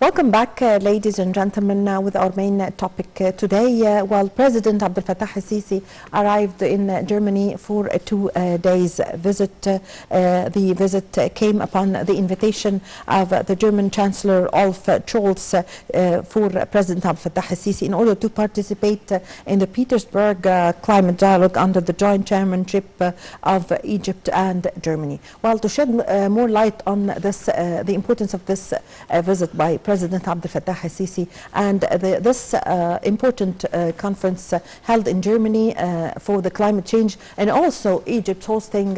Welcome back, ladies and gentlemen, with our main topic today. While President Abdel Fattah al-Sisi arrived in Germany for a 2 days visit, the visit came upon the invitation of the German Chancellor Olaf Scholz for President Abdel Fattah al-Sisi in order to participate in the Petersburg climate dialogue under the joint chairmanship of Egypt and Germany. Well, to shed more light on this, the importance of this visit by President Abdel Fattah al-Sisi and this important conference held in Germany for the climate change, and also Egypt hosting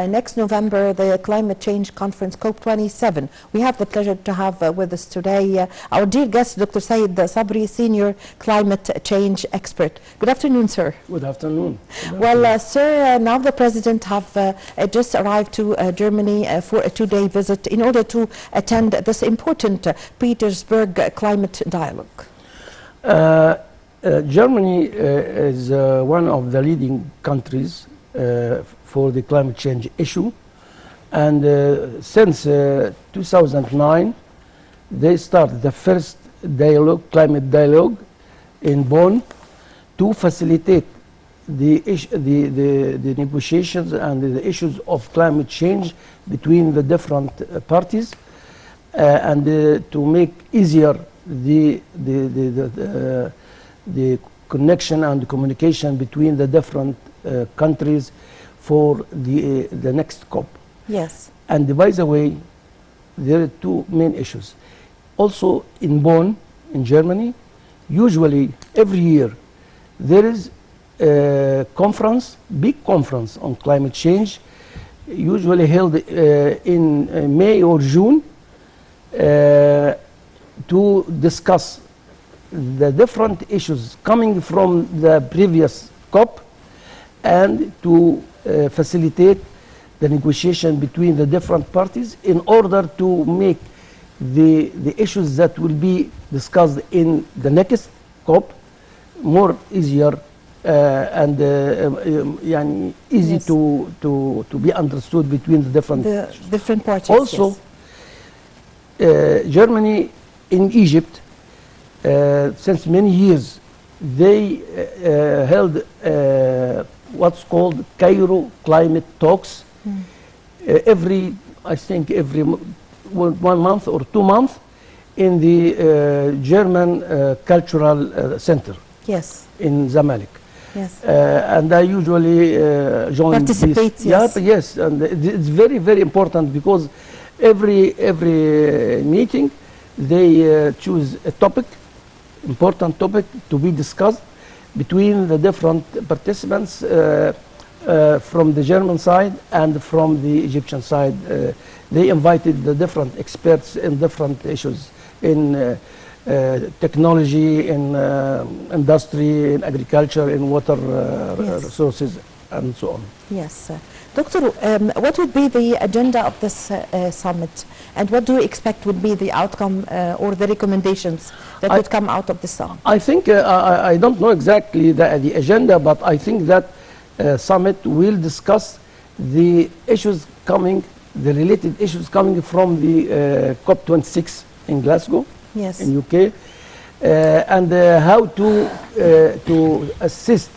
next November the climate change conference COP27. We have the pleasure to have with us today our dear guest, Dr. Sabry, senior climate change expert. Good afternoon, sir. Good afternoon. Well, sir, now the President have just arrived to Germany for a 2-day visit in order to attend this important Petersburg climate dialogue. Germany is one of the leading countries for the climate change issue, and since 2009 they started the first dialogue, climate dialogue in Bonn, to facilitate the negotiations and the issues of climate change between the different parties, and to make easier the connection and the communication between the different countries for the next COP. Yes. And by the way, there are two main issues. Also in Bonn, in Germany, usually every year there is a conference, big conference on climate change, usually held in May or June, to discuss the different issues coming from the previous COP and to facilitate the negotiation between the different parties in order to make the issues that will be discussed in the next COP more easier and easy yes. to be understood between the different parties. Also, yes. Germany in Egypt, since many years, they held what's called Cairo climate talks. I think every 1 month or 2 months in the German Cultural Center. Yes. In Zamalek. Yes. And I usually join participate. This. Yes. Yeah, yes, and it's very, very important because every meeting they choose a topic, important topic to be discussed between the different participants from the German side and from the Egyptian side. They invited the different experts in different issues in technology, in industry, in agriculture, in water yes. resources, and so on. Yes. Doctor, what would be the agenda of this summit, and what do you expect would be the outcome or the recommendations that would come out of the summit? I think, I don't know exactly the agenda, but I think that summit will discuss the issues coming, the related issues coming from the COP26 in Glasgow, yes. in UK, and how to assist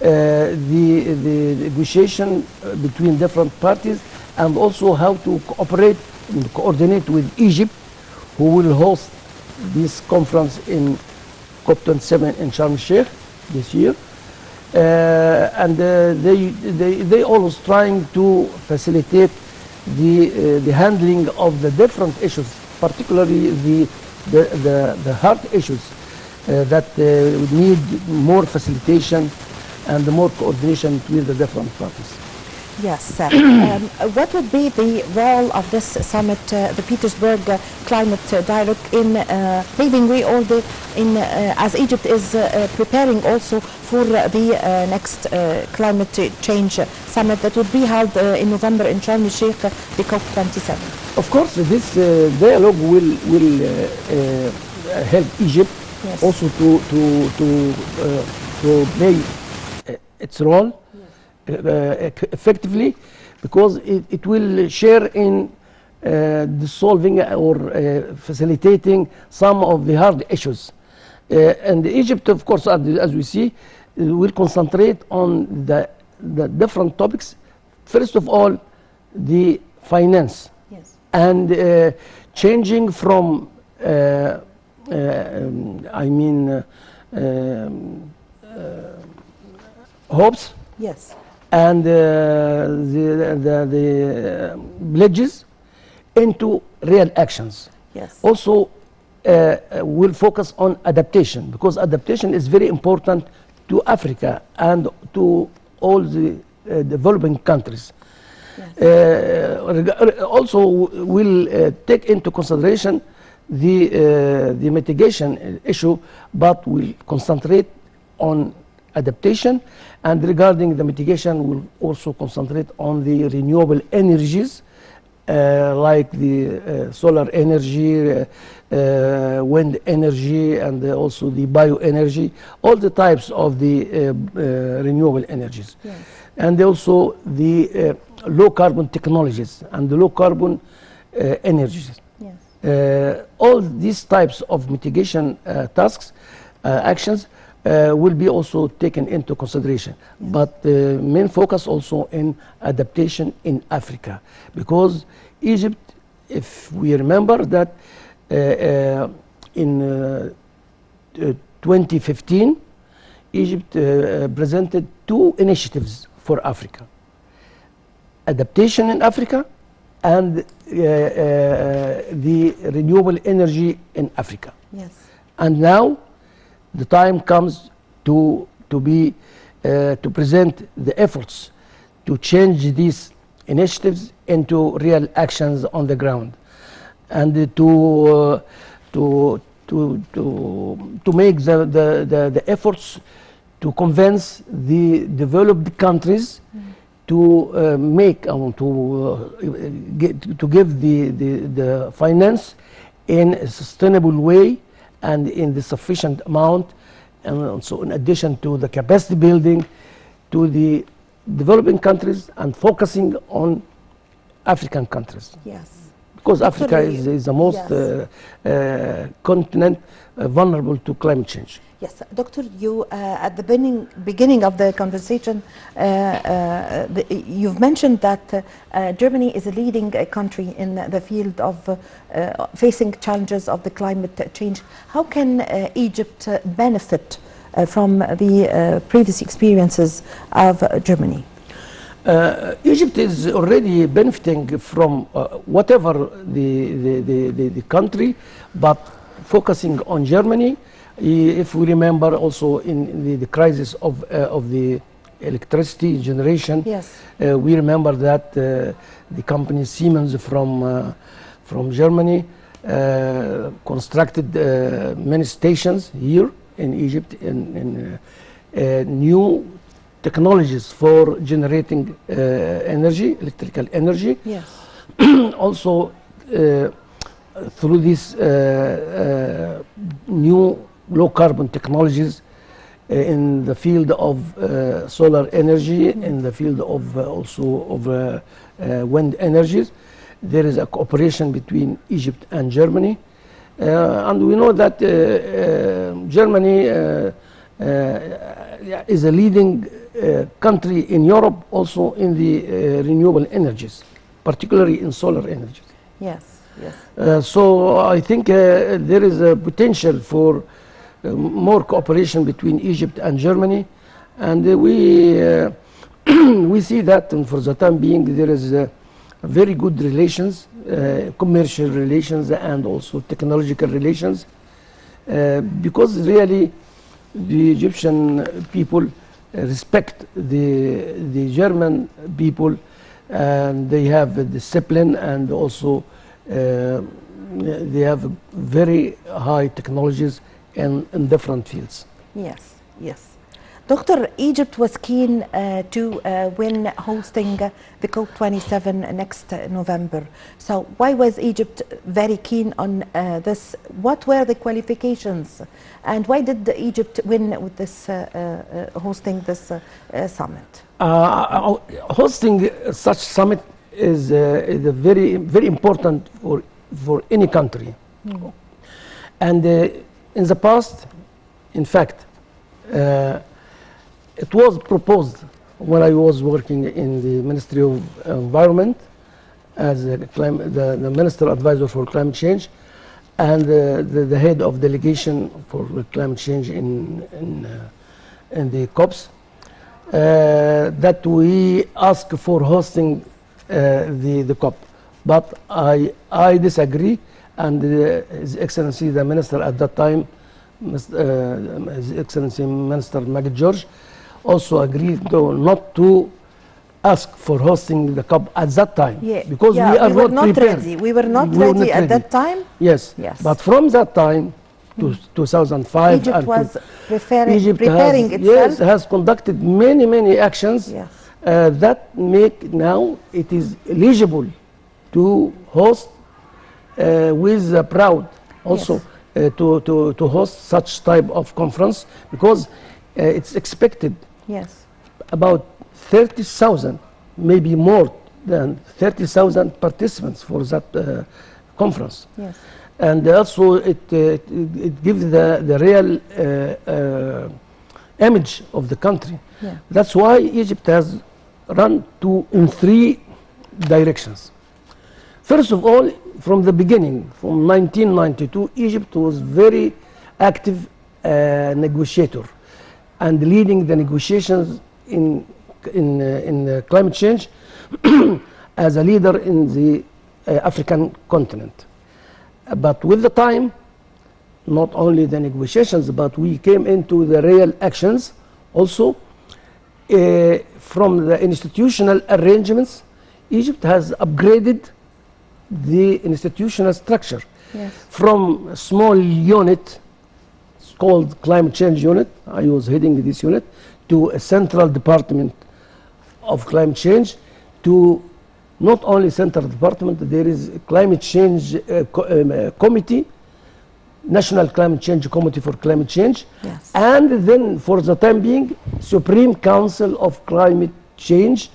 the negotiation between different parties, and also how to cooperate and coordinate with Egypt, who will host this conference in COP27 in Sharm el-Sheikh this year. And they always trying to facilitate the handling of the different issues, particularly the hard issues that would need more facilitation and more coordination between the different parties. Yes. What would be the role of this summit, the Petersburg climate dialogue, in paving way all the as Egypt is preparing also for the next climate change summit that would be held in November in Sharm el-Sheikh, the COP27? Of course, this dialogue will help Egypt, yes. also to play its role, yes. Effectively, because it will share in solving or facilitating some of the hard issues. And Egypt, of course, as we see, will concentrate on the different topics. First of all, the finance. Yes. And changing from, hopes Yes. and the pledges into real actions. Yes. Also, we'll focus on adaptation, because adaptation is very important to Africa and to all the developing countries. Yes. Also, we'll take into consideration the mitigation issue, but we'll concentrate on adaptation. And regarding the mitigation, we'll also concentrate on the renewable energies, like the solar energy, wind energy, and also the bioenergy, all the types of the renewable energies. Yes. And also the low carbon technologies and the low carbon energies. Yes. All these types of mitigation tasks, actions, will be also taken into consideration. Yes. But the main focus also in adaptation in Africa, because Egypt, if we remember that in 2015, Egypt presented two initiatives for Africa: adaptation in Africa and the renewable energy in Africa. Yes. And now the time comes to present the efforts to change these initiatives into real actions on the ground, and to make the efforts to convince the developed countries to make to give the finance in a sustainable way and in the sufficient amount, and also in addition to the capacity building to the developing countries and focusing on African countries. Yes. Because Africa is the most Yes. continent vulnerable to climate change. Yes, Doctor, you at the beginning of the conversation, you've mentioned that Germany is a leading country in the field of facing challenges of the climate change. How can Egypt benefit from the previous experiences of Germany? Egypt is already benefiting from whatever the country, but focusing on Germany. If we remember also in the crisis of the electricity generation, yes. We remember that the company Siemens from Germany constructed many stations here in Egypt in new technologies for generating energy, electrical energy. Yes. Also, through these new low carbon technologies in the field of solar energy, in the field of also of wind energies, there is a cooperation between Egypt and Germany, and we know that Germany is a leading country in Europe also in the renewable energies, particularly in solar energies. Yes, yes. So I think there is a potential for more cooperation between Egypt and Germany, and we see that, and for the time being there is very good relations, commercial relations and also technological relations, because really the Egyptian people respect the German people, and they have discipline, and also they have very high technologies in different fields. Yes, yes. Doctor, Egypt was keen to win hosting the COP27 next November. So why was Egypt very keen on this? What were the qualifications? And why did Egypt win with this hosting this summit? Hosting such summit is a very important for any country. And in the past, in fact, it was proposed when I was working in the Ministry of Environment as the Minister Advisor for Climate Change and the head of delegation for climate change in the COPs, that we ask for hosting the COP. But I disagree, and His Excellency the Minister at that time, His Excellency Minister Magid George, also agreed not to ask for hosting the COP at that time, because we are not prepared. Ready. We were not ready at that time. Yes. But from that time to 2005, Egypt was preparing itself. Yes, has conducted many actions that make now it is eligible to host with proud also to host such type of conference, because it's expected about 30,000, maybe more than 30,000 participants for that conference. And also it gives the real image of the country. That's why Egypt has run in 3 directions. First of all, from the beginning, from 1992, Egypt was very active negotiator and leading the negotiations in climate change as a leader in the African continent. But with the time, not only the negotiations, but we came into the real actions also. From the institutional arrangements, Egypt has upgraded the institutional structure from a small unit called Climate Change Unit. I was heading this unit, to a central department of climate change, to not only central department, there is a climate change committee, National Climate Change Committee for Climate Change, and then for the time being, Supreme Council of Climate Change,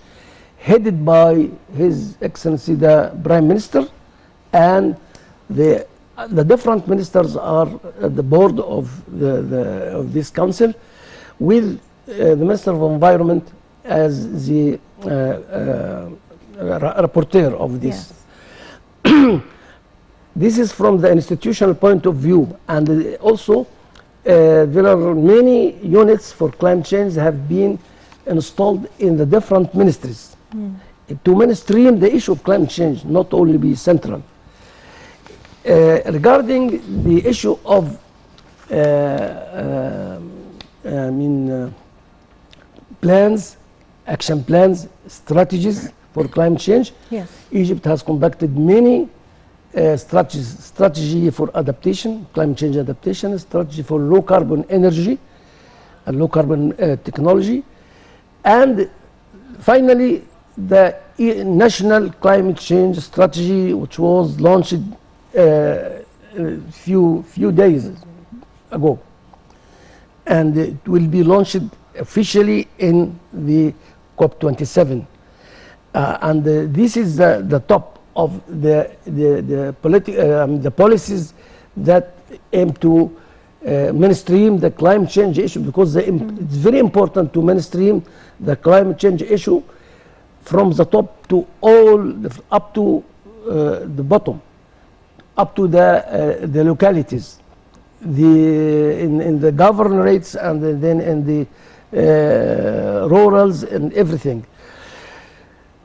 headed by His Excellency the Prime Minister, and the different ministers are at the board of this council, with the Minister of Environment as the rapporteur of this. This is from the institutional point of view, and also there are many units for climate change have been installed in the different ministries to mainstream the issue of climate change, not only be central. Regarding the issue of plans, action plans, strategies for climate change, Egypt has conducted many strategy for adaptation, climate change adaptation, strategy for low carbon energy and low carbon technology, and finally the national climate change strategy, which was launched few days ago, and it will be launched officially in the COP27, and this is the top of the policies that aim to mainstream the climate change issue, because it's very important to mainstream the climate change issue from the top to up to the bottom, up to the localities, in the governorates, and then in the rurals and everything.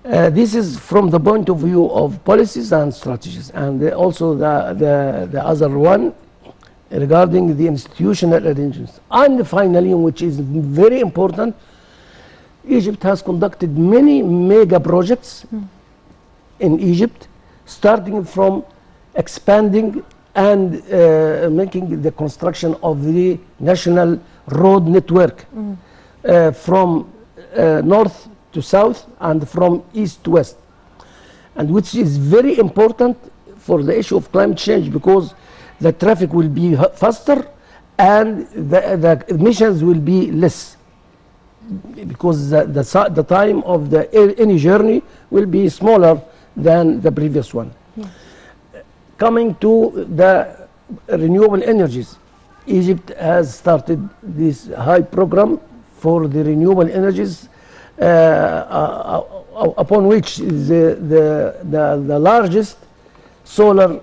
This is from the point of view of policies and strategies, and also the other one regarding the institutional arrangements. And finally, which is very important, Egypt has conducted many mega projects in Egypt, starting from expanding and making the construction of the national road network from north to south and from east to west, and which is very important for the issue of climate change, because the traffic will be faster and the emissions will be less. because the time of any journey will be smaller than the previous one. Yeah. Coming to the renewable energies, Egypt has started this high program for the renewable energies, upon which is the largest solar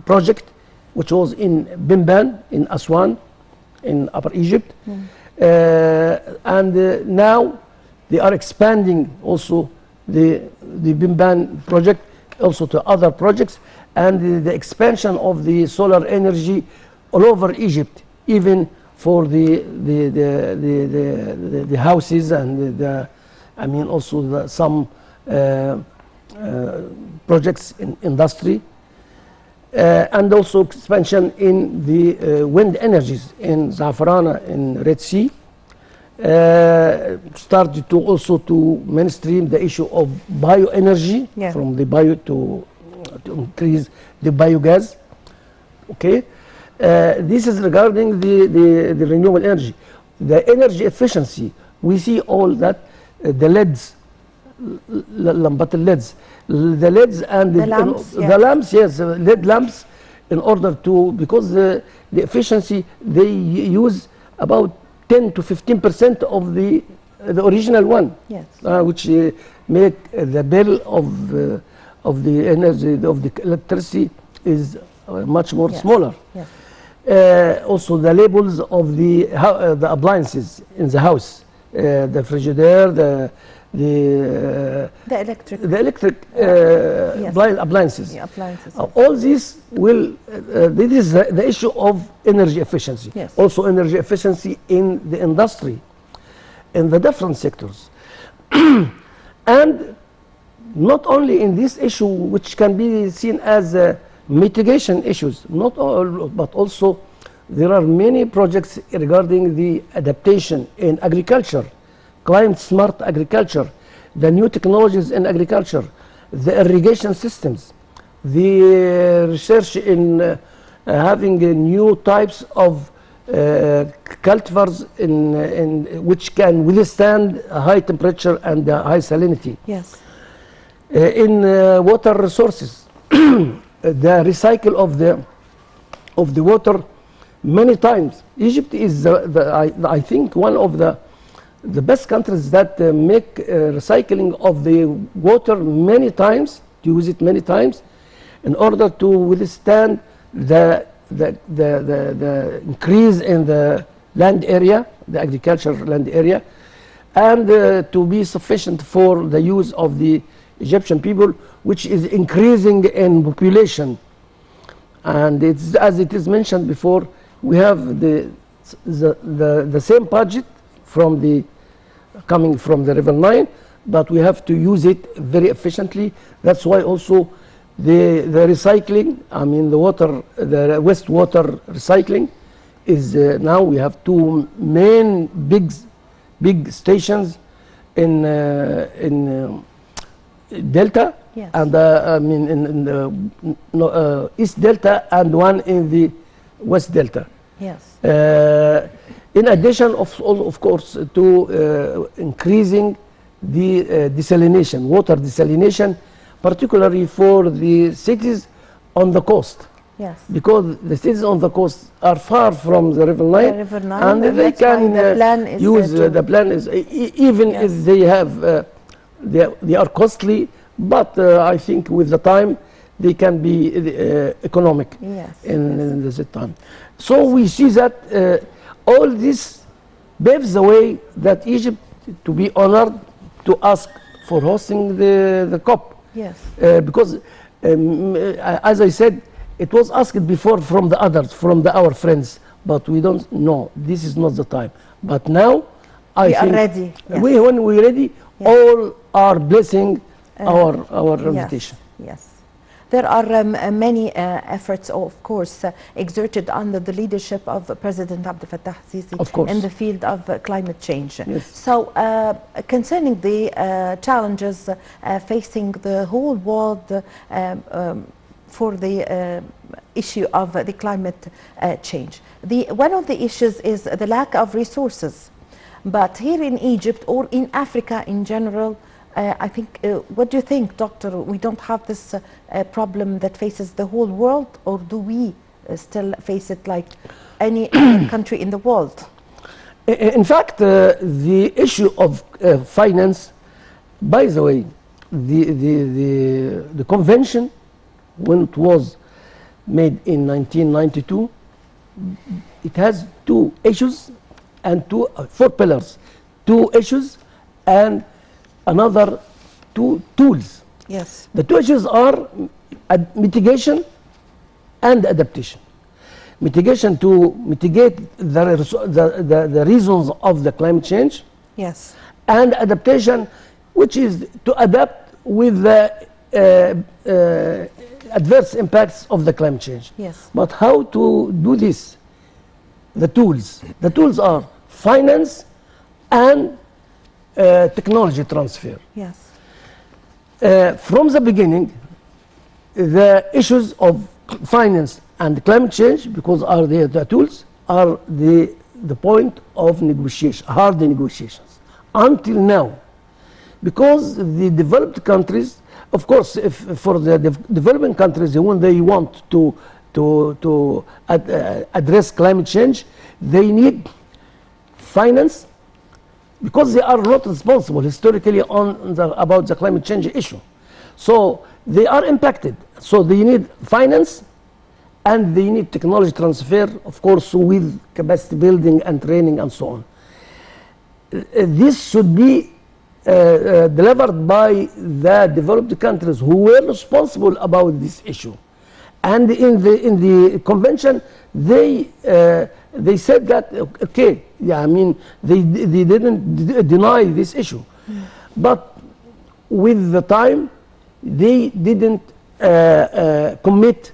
project, which was in Bimban in Aswan in Upper Egypt. And now they are expanding also the Bimban project also to other projects, and the expansion of the solar energy all over Egypt, even for the houses and I mean also some projects in industry, and also expansion in the wind energies in Zafrana in Red Sea. Started to also to mainstream the issue of bioenergy, Yeah. from the bio to increase the biogas. Okay, this is regarding the renewable energy. The energy efficiency, we see all that the LEDs, the LEDs and The lamps, the yeah. lamps, yes, LED lamps, in order to, because the efficiency, they use about 10 to 15% of the original one. Yes. Which make the bill of the energy, of the electricity, is much more Yes. smaller. Yes. Also the labels of the appliances in the house, the Frigidaire, the electric Yes. appliances. The appliances. All this will, this is the issue of energy efficiency. Yes. Also energy efficiency in the industry, in the different sectors. And not only in this issue, which can be seen as mitigation issues, not all, but also there are many projects regarding the adaptation in agriculture, climate smart agriculture, the new technologies in agriculture, the irrigation systems, the research in having new types of cultivars in which can withstand high temperature and high salinity. Yes. In water resources, the recycle of the water many times. Egypt is I think one of the best countries that make recycling of the water many times, to use it many times, in order to withstand the increase in the land area, the agricultural land area, and to be sufficient for the use of the Egyptian people, which is increasing in population. And it's, as it is mentioned before, we have the same budget from coming from the River Nile, but we have to use it very efficiently. That's why also the recycling, I mean the wastewater recycling is now we have two main big stations in Delta. Yes. And I mean in the East Delta, and one in the West Delta. Yes. In addition, of course, to increasing the desalination, water desalination, particularly for the cities on the coast. Yes. Because the cities on the coast are far from the River Nile, The River Nile, and and they that's why can the plan is use to- the plan is even Yes. if they have they are costly, but I think with the time they can be economic. Yes. In the time. So we see that all this paves the way that Egypt to be honored to ask for hosting the COP. Yes. Because as I said, it was asked before from the others, from our friends, but we don't know. This is not the time. But now, I We are think ready, yes. when we're ready, Yes. all are blessing our invitation. Yes. There are many efforts, of course, exerted under the leadership of President Abdel Fattah Sisi Of course. in the field of climate change. Yes. So, concerning the challenges facing the whole world for the issue of the climate change, one of the issues is the lack of resources. But here in Egypt or in Africa in general, I think, what do you think, Doctor? We don't have this problem that faces the whole world, or do we still face it like any other country in the world? In fact, the issue of finance, by the way, the convention, when it was made in 1992, it has two issues and four pillars, two issues and another two tools. Yes. The two issues are mitigation and adaptation. Mitigation to mitigate the reasons of the climate change. Yes. And adaptation, which is to adapt with the adverse impacts of the climate change. Yes. But how to do this? The tools are finance and technology transfer. Yes. From the beginning, the issues of finance and climate change, because are the tools, are the point of negotiation, hard negotiations, until now. Because the developed countries, of course, if for the developing countries, when they want to address climate change, they need finance, because they are not responsible historically about the climate change issue. So they are impacted. So they need finance and they need technology transfer, of course, with capacity building and training and so on. This should be delivered by the developed countries who were responsible about this issue. And in the convention, they said that, okay, yeah, I mean, they didn't deny this issue. But with the time, they didn't commit,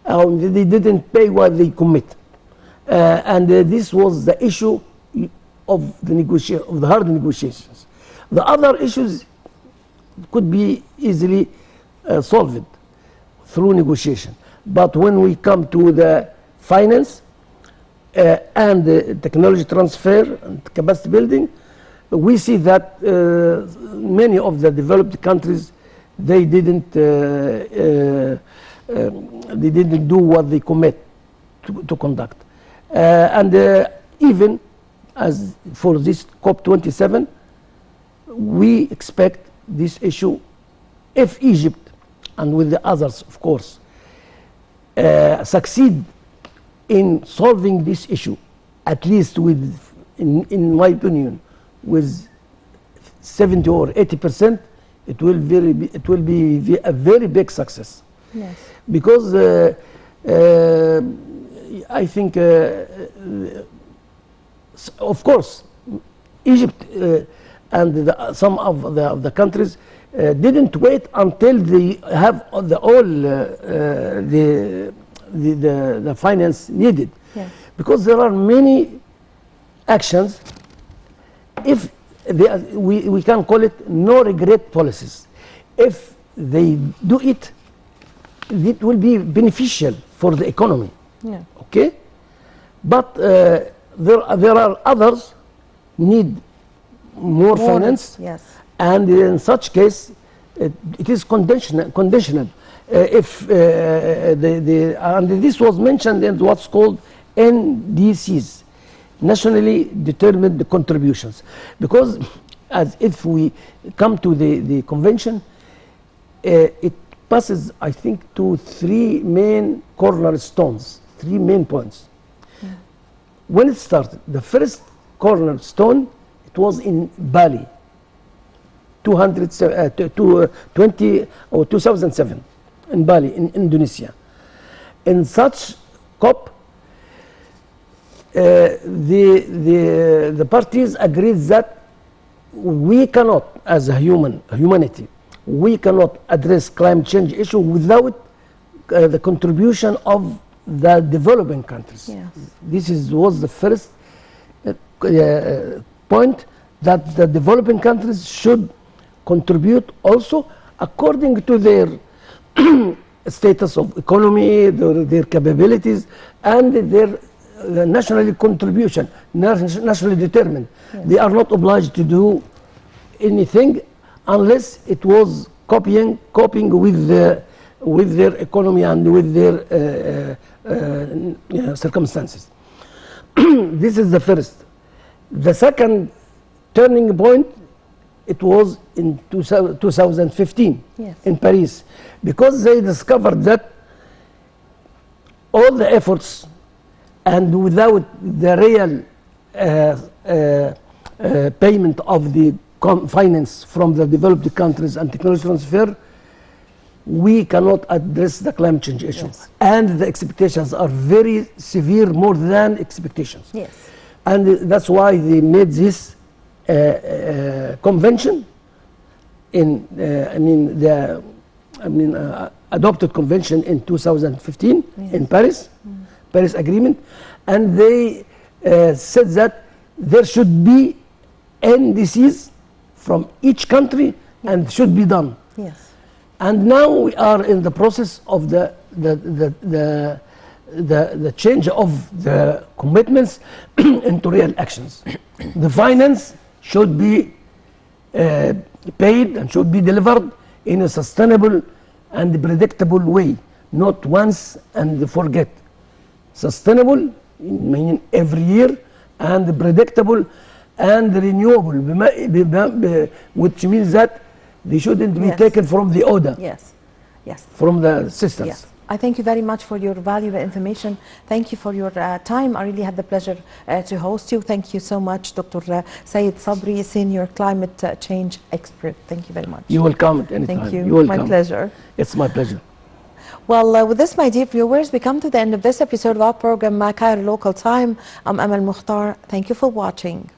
they didn't pay what they commit. And this was the issue of the hard negotiations. The other issues could be easily solved through negotiation. But when we come to the finance and the technology transfer and capacity building, we see that many of the developed countries, they didn't do what they commit to conduct. And even as for this COP27, we expect this issue, if Egypt and with the others, of course, succeed in solving this issue, at least with, in my opinion, with 70 or 80%, it will be a very big success. Yes. Because I think, of course, Egypt and some of the countries didn't wait until they have all the finance needed. Yes. Because there are many actions, if we can call it no regret policies. If they do it, it will be beneficial for the economy. Yeah. Okay? But there are others need more finance. Yes. And in such case, it is conditional. If and this was mentioned in what's called NDCs, nationally determined contributions, because as if we come to the convention, it passes, I think, to three main cornerstones, three main points. Yeah. When it started, the first cornerstone, it was in Bali, 2007, in Bali, in Indonesia. In such COP, the parties agreed that we cannot, as a humanity, we cannot address climate change issue without the contribution of the developing countries. Yes. This was the first point, that the developing countries should contribute also according to their status of economy, their capabilities, and their nationally contribution, nationally determined. Yes. They are not obliged to do anything unless it was copying with their economy and with their circumstances. This is the first. The second turning point, it was in 2015 Yes. in Paris, because they discovered that all the efforts and without the real payment of the finance from the developed countries and technology transfer, we cannot address the climate change issue. Yes. And the expectations are very severe, more than expectations. Yes. And that's why they made this convention in, adopted convention in 2015 in Paris, Paris Agreement, and they said that there should be NDCs from each country and should be done. Yes. And now we are in the process of the change of the commitments into real actions. The finance should be paid and should be delivered in a sustainable and predictable way, not once and forget. Sustainable, meaning every year, and predictable and renewable, which means that they shouldn't be Yes. taken from the order, Yes. Yes. from the systems. Yes. I thank you very much for your valuable information. Thank you for your time. I really had the pleasure to host you. Thank you so much, Dr. Sayed Sabry, Senior Climate Change Expert. Thank you very much. You're welcome at any time. Thank you. You're welcome. My pleasure. It's my pleasure. Well, with this, my dear viewers, we come to the end of this episode of our program, Cairo Local Time. I'm Amal Mukhtar. Thank you for watching.